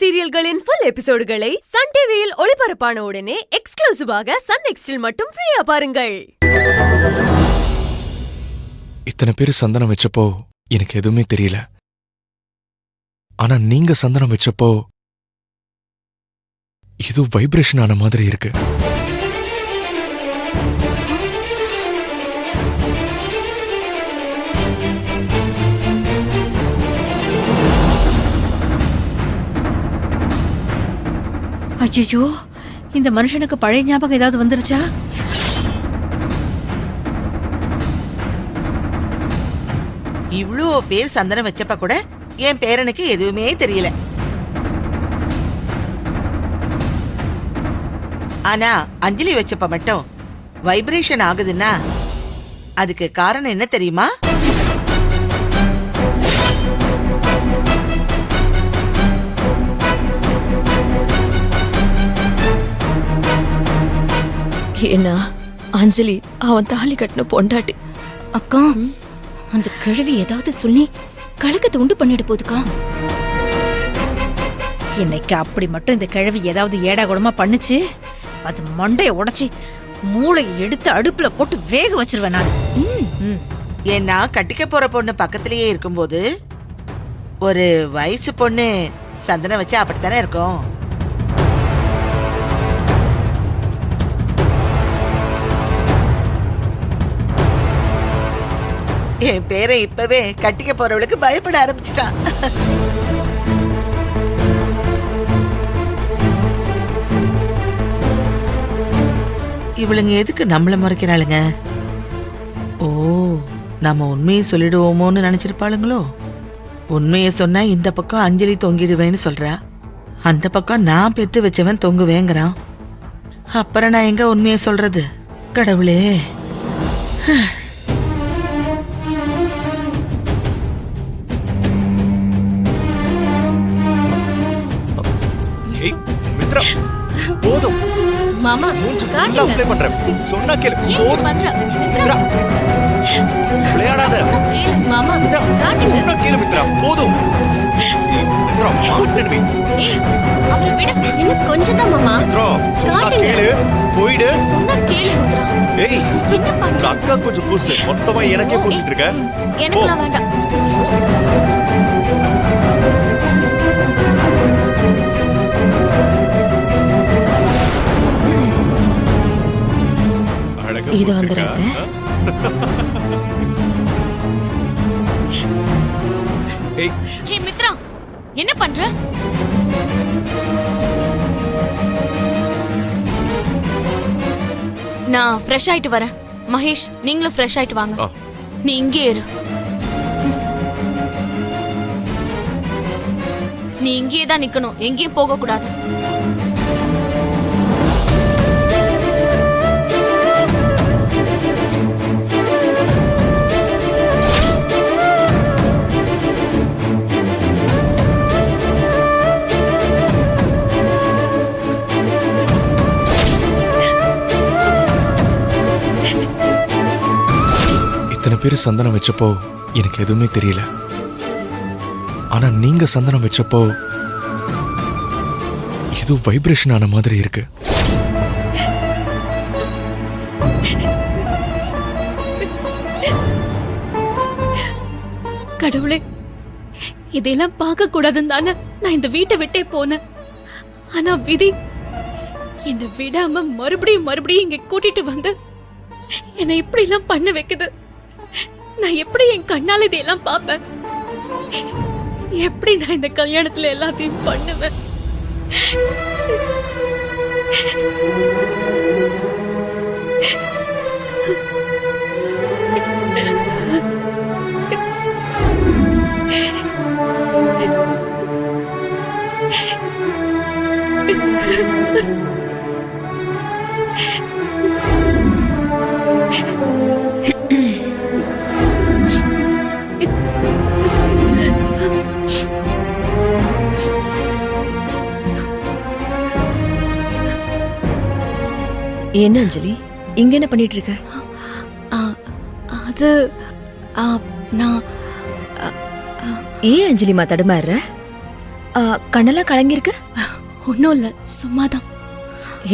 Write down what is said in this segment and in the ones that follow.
சீரியல்களின் full எபிசோடுகளை Sun டிவியில் ஒளிபரப்பான உடனே எக்ஸ்க்ளூசிவாக சன் நெக்ஸ்டில் மட்டும் ஃப்ரீயா பாருங்கள். இத்தனை பேர் சந்தனம் வச்சப்போ எனக்கு எதுவுமே தெரியல. ஆனா நீங்க சந்தனம் வச்சப்போ இது வைப்ரேஷன் ஆன மாதிரி இருக்கு. ஐயோ, இந்த மனுஷனுக்கு பழைய ஞாபகம் ஏதாவது வந்துருச்சா? இவ்ளோ பேர் சந்தனம் வச்சப்ப கூட என் பேரனுக்கு எதுவுமே தெரியல. ஆனா அஞ்சலி வச்சப்ப மட்டும் வைப்ரேஷன் ஆகுதுன்னா அதுக்கு காரணம் என்ன தெரியுமா? ஏன்னா அஞ்சலி அவன் தாலி கட்டின பொண்டாட்டி. அக்கா, அந்த கிழவி ஏதாவது சொல்லி கலக்கத்தை உண்டு பண்ணிட்டு போதுக்கா. இன்னைக்கு அப்படி மட்டும் இந்த கிழவி ஏதாவது ஏடா கூடமா பண்ணுச்சு, அது மண்டைய உடைச்சி மூளையை எடுத்து அடுப்புல போட்டு வேக வச்சிருவேன் நான். ஏன்னா கட்டிக்க போற பொண்ணு பக்கத்திலேயே இருக்கும்போது ஒரு வயசு பொண்ணு சந்தனம் வச்சா அப்படித்தானே இருக்கும். என் பேரை இப்பவே கட்டிக்க போறவளுக்கு பயப்பட ஆரம்பிச்சிட்டான். இவளுங்க எதுக்கு நம்மள முறைக்கிறாளுங்க? ஓ, நம்ம உண்மையை சொல்லிடுவோமோன்னு நினைச்சிருப்பாளுங்களோ? உண்மையை சொன்னா இந்த பக்கம் அஞ்சலி தொங்கிடுவேன்னு சொல்றா, அந்த பக்கம் நான் பெத்து வச்சவன் தொங்குவேங்கிறான். அப்புறம் நான் எங்க உண்மையை சொல்றது? கடவுளே! போதும் மாமா, அப்ளை பண்றேன். சொன்னா கேளு. போதும் மித்ரா, விளையாடாத. மாமா, சொன்னா கேளு மித்ரா, போதும். மித்ரா, மாட்டேன். இன்னும் கொஞ்சம் தான் மாமா. மித்ரா, சொன்னா கேளு. போயிடு. சொன்னா கேளு மித்ரா. ஏய், என்ன பண்ற? அக்கா கொஞ்சம் பூசு. மொத்தமா எனக்கே பூசிட்டு இருக்க. எனக்குலாம் வேண்டாம். இது வந்துடுறேன். மித்ரா, என்ன பண்ற? நான் ஃப்ரெஷ் ஆயிட்டு வரேன். மகேஷ், நீங்களும் ஃப்ரெஷ் ஆயிட்டு வாங்க. நீ இங்கே இரு. நீ இங்கேயே தான் நிக்கணும், எங்கேயும் போக கூடாது. இத்தனை பேர் சந்தனம் வச்சப்போ எனக்கு எதுவுமே தெரியல. ஆனா நீங்க சந்தனம் வச்சப்போ இது வைப்ரேஷன் ஆன மாதிரி இருக்கு. கடவுளே, இதெல்லாம் பார்க்க கூடாதுன்னு தானே நான் இந்த வீட்டை விட்டே போனேன். ஆனா விதி என்னை விடாம மறுபடியும் இங்க கூட்டிட்டு வந்து என்னை இப்படி எல்லாம் பண்ண வைக்குது. நான் எப்படி என் கண்ணால இதெல்லாம் பாப்பேன்? எப்படி நான் இந்த கல்யாணத்துல எல்லாத்தையும் பண்ணுவேன்? என்ன அஞ்சலி, இங்க என்ன பண்ணிட்டு இருக்க? அது நான் ஏன் அஞ்சலிமா தடுமாறுற? கண்ணெல்லாம் கலங்கிருக்கு. ஒன்றும் இல்லை, சும்மாதான்.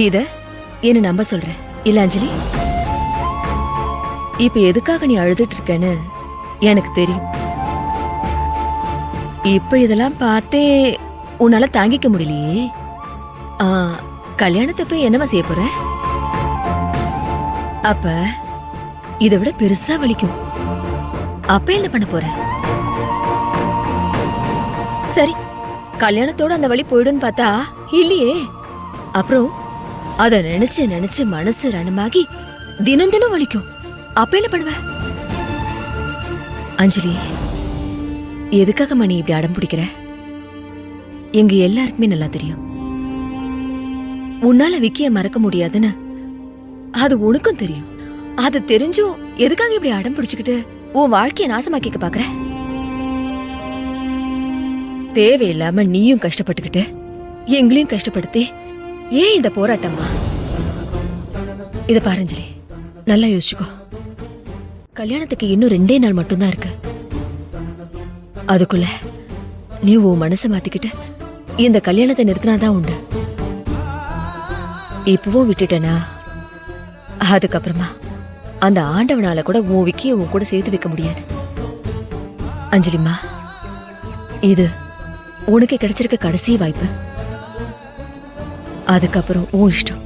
இத என்ன நம்ப சொல்ற இல்ல அஞ்சலி? இப்ப எதுக்காக நீ அழுதுட்டு இருக்கேன்னு எனக்கு தெரியும். இப்ப இதெல்லாம் பார்த்தே உன்னால தாங்கிக்க முடியலையே. கல்யாணத்தை போய் என்னமா செய்ய போற? அப்ப இதை விட பெருசா வலிக்கும். அப்ப என்ன பண்ண போற? சரி, கல்யாணத்தோட அந்த வலி போயிடும்னு பார்த்தா இல்லையே. அப்புறம் அத நினைச்சு நினைச்சு மனசு ரணமாகி தினம் தினம் வலிக்கும். அப்ப என்ன பண்ணுவ? அஞ்சலி, எதுக்காக நீ இப்படி அடம் பிடிக்கிற? எங்க எல்லாருக்குமே நல்லா தெரியும் உன்னால விக்கிய மறக்க முடியாதுன்னு. அது உனக்கும் தெரியும். அது தெரிஞ்சும் எதுக்காக இப்படி அடம் பிடிச்சுக்கிட்டு உன் வாழ்க்கைய நாசமாக்கிக்க பாக்குற? தேவையில்லாம நீயும் கஷ்டப்பட்டுக்கிட்டு எங்களையும் கஷ்டப்படுத்தி ஏன் இந்த போராட்டமா? இத பாருஞ்சலி, நல்லா யோசிச்சுக்கோ. கல்யாணத்துக்கு இன்னும் 2 நாள் மட்டும்தான் இருக்கு. அதுக்குள்ள நீ உன் மனசை மாத்திக்கிட்டு இந்த கல்யாணத்தை நிறுத்தினாதான் உண்டு. இப்பவும் விட்டுட்டனா அதுக்கப்புறமா அந்த ஆண்டவனால கூட உன் விக்கிய உன் கூட சேர்த்து வைக்க முடியாது. அஞ்சலிம்மா, இது உனக்கு கிடைச்சிருக்க கடைசி வாய்ப்பு. அதுக்கப்புறம் உன் இஷ்டம்.